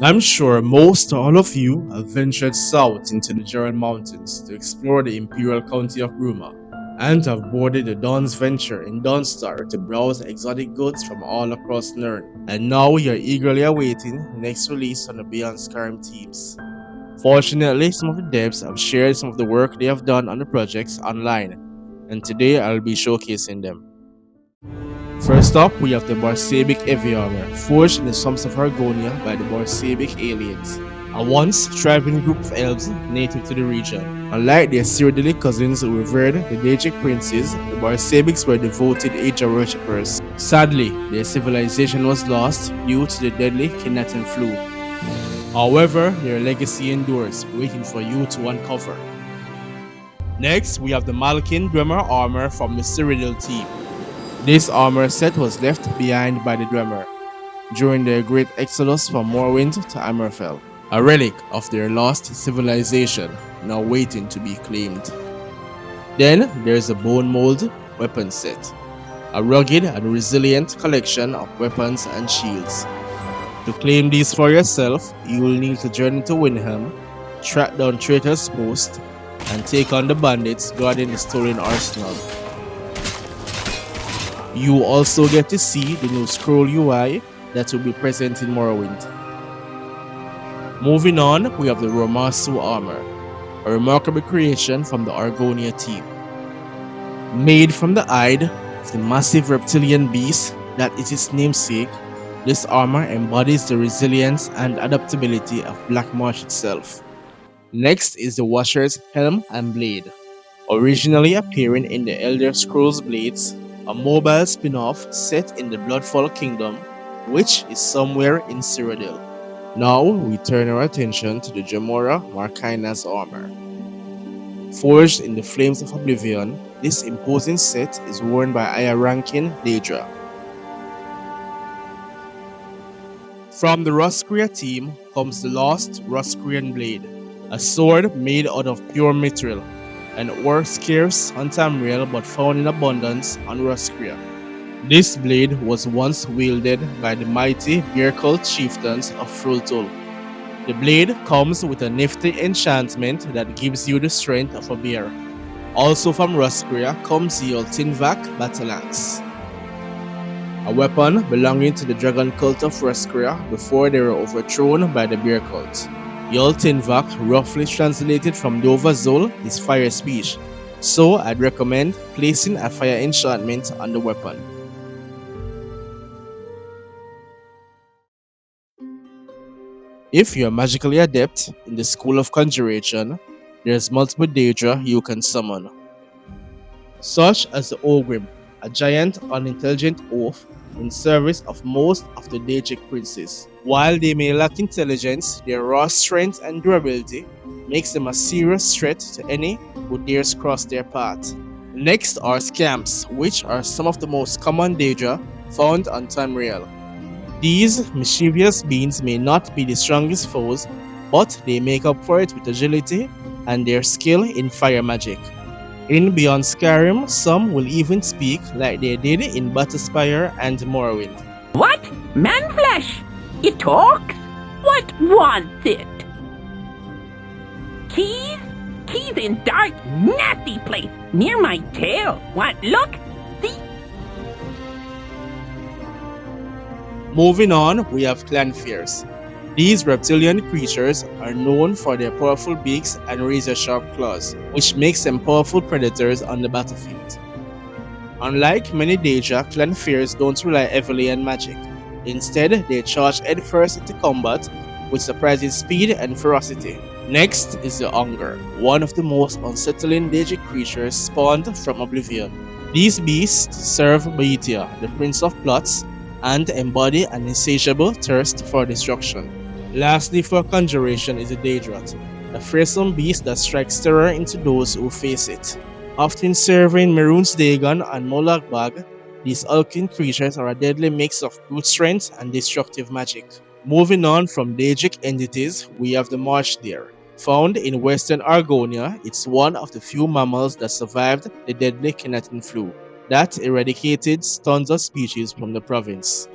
I'm sure most all of you have ventured south into the German mountains to explore the imperial county of Bruma, and have boarded the Dawn's Venture in Dawnstar to browse exotic goods from all across Nirn. And now you're eagerly awaiting the next release on the Beyond Skyrim teams. Fortunately, some of the devs have shared some of the work they have done on the projects online, and today I'll be showcasing them. First up, we have the Barsabic Heavy Armor, forged in the swamps of Argonia by the Barsabic aliens, a once thriving group of elves native to the region. Unlike their Cyrodiilic cousins who revered the Daedric princes, the Barsabics were devoted Aegir worshippers. Sadly, their civilization was lost due to the deadly Kinatan flu. However, their legacy endures, waiting for you to uncover. Next, we have the Malkin Dwemer Armor from the Cyrodiil team. This armor set was left behind by the Dwemer during their great exodus from Morrowind to Amberfell, a relic of their lost civilization now waiting to be claimed. Then there's the Bonemold weapon set, a rugged and resilient collection of weapons and shields. To claim these for yourself, you will need to journey to Windhelm, track down Traitor's Post, and take on the bandits guarding the stolen arsenal. You also get to see the new scroll UI that will be present in Morrowind. Moving on, we have the Romasu Armor, a remarkable creation from the Argonia team. Made from the hide of the massive reptilian beast that is its namesake, this armor embodies the resilience and adaptability of Black Marsh itself. Next is the Watcher's Helm and Blade, originally appearing in the Elder Scrolls Blades, a mobile spin-off set in the Bloodfall Kingdom, which is somewhere in Cyrodiil. Now we turn our attention to the Jamora Markina's armor. Forged in the flames of Oblivion, this imposing set is worn by higher-ranking Daedra. From the Roscrean team comes the Lost Roscrean Blade, a sword made out of pure mithril, and ore scarce on Tamriel but found in abundance on Roscrea. This blade was once wielded by the mighty bear cult chieftains of Frultul. The blade comes with a nifty enchantment that gives you the strength of a bear. Also from Roscrea comes Yol Tinvaak Battleaxe, a weapon belonging to the dragon cult of Roscrea before they were overthrown by the bear cult. Yol Tinvaak, roughly translated from Dovazol, is fire speech, so I'd recommend placing a fire enchantment on the weapon. If you're magically adept in the School of Conjuration, there's multiple Daedra you can summon, such as the Ogrim, a giant unintelligent oaf in service of most of the Daedric princes. While they may lack intelligence, their raw strength and durability makes them a serious threat to any who dares cross their path. Next are Scamps, which are some of the most common Daedra found on Tamriel. These mischievous beings may not be the strongest foes, but they make up for it with agility and their skill in fire magic. In Beyond Skyrim, some will even speak like they did in Battlespire and Morrowind. What? Man-flesh? It talks? What wants it? Keys? Keys in dark, nasty place near my tail. What? Look? See? Moving on, we have Clannfears. These reptilian creatures are known for their powerful beaks and razor-sharp claws, which makes them powerful predators on the battlefield. Unlike many Daedra, Clannfears don't rely heavily on magic. Instead, they charge headfirst into combat with surprising speed and ferocity. Next is the Hunger, one of the most unsettling Daedric creatures spawned from Oblivion. These beasts serve Boeotia, the Prince of Plots, and embody an insatiable thirst for destruction. Lastly, for Conjuration is the Daedrat, a fearsome beast that strikes terror into those who face it. Often serving Mehrunes Dagon and Molag Bag, these hulking creatures are a deadly mix of brute strength and destructive magic. Moving on from Daedric entities, we have the Marsh Deer. Found in western Argonia, it's one of the few mammals that survived the deadly Kinatan flu that eradicated tons of species from the province.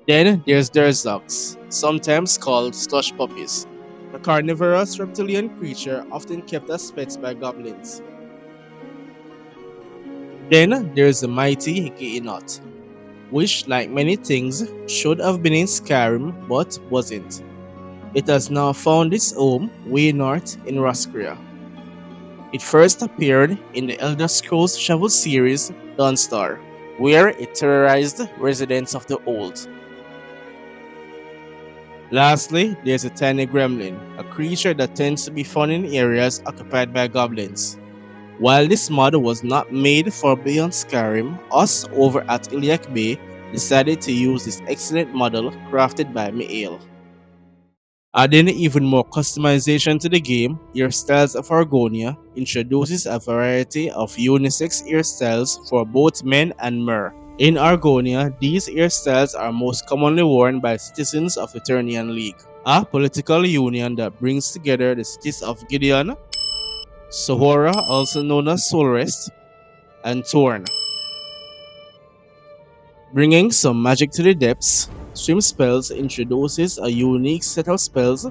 Then there's Durzogs, sometimes called slush puppies, a carnivorous reptilian creature often kept as pets by goblins. Then there's the mighty gehenoth, which, like many things, should have been in Skyrim but wasn't. It has now found its home way north in Roscrea. It first appeared in the Elder Scrolls Shovel series Dawnstar, where it terrorized residents of the Old. Lastly, there's a tiny gremlin, a creature that tends to be found in areas occupied by goblins. While this mod was not made for Beyond Skyrim, us over at Iliac Bay decided to use this excellent model crafted by Mihail. Adding even more customization to the game, Hairstyles of Argonia introduces a variety of unisex hairstyles for both men and mer. In Argonia, these hairstyles are most commonly worn by citizens of the Turnian League, a political union that brings together the cities of Gideon, Sohora, also known as Solrest, and Torn. Bringing some magic to the depths, Swim Spells introduces a unique set of spells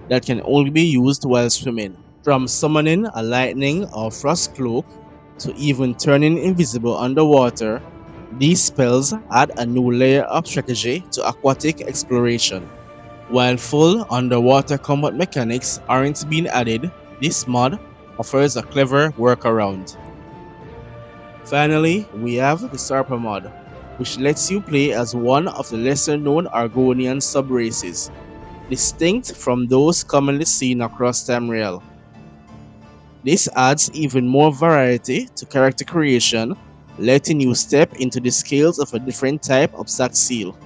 that can only be used while swimming, from summoning a lightning or frost cloak to even turning invisible underwater. These spells add a new layer of strategy to aquatic exploration. While full underwater combat mechanics aren't being added, this mod offers a clever workaround. Finally, we have the Sarpa mod, which lets you play as one of the lesser known Argonian sub-races, distinct from those commonly seen across Tamriel. This adds even more variety to character creation, letting you step into the scales of a different type of sack seal.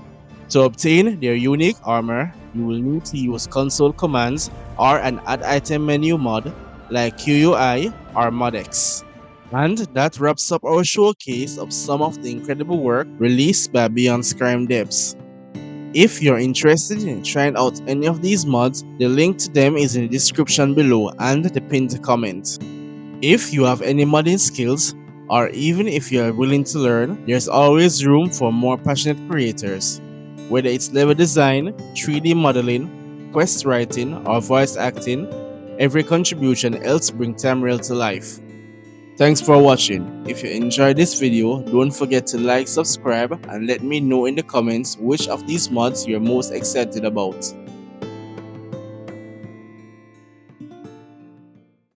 To obtain their unique armor, you will need to use console commands or an add item menu mod like QUI or Modex. And that wraps up our showcase of some of the incredible work released by Beyond Skyrim devs. If you're interested in trying out any of these mods, the link to them is in the description below and the pinned comment. If you have any modding skills, or even if you are willing to learn, there's always room for more passionate creators. Whether it's level design, 3D modeling, quest writing, or voice acting, every contribution helps bring Tamriel to life. Thanks for watching. If you enjoyed this video, don't forget to like, subscribe, and let me know in the comments which of these mods you're most excited about.